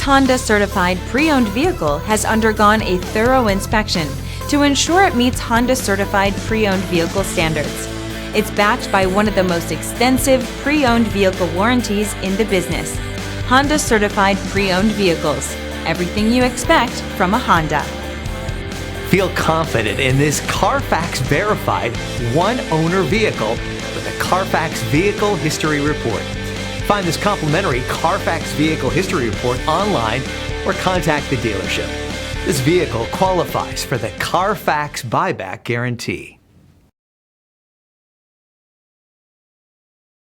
This Honda certified pre-owned vehicle has undergone a thorough inspection to ensure it meets Honda certified pre-owned vehicle standards. It's backed by one of the most extensive pre-owned vehicle warranties in the business. Honda certified pre-owned vehicles. Everything you expect from a Honda. Feel confident in this CARFAX verified one-owner vehicle with a CARFAX Vehicle History Report. Find this complimentary CARFAX Vehicle History Report online or contact the dealership. This vehicle qualifies for the CARFAX buyback guarantee.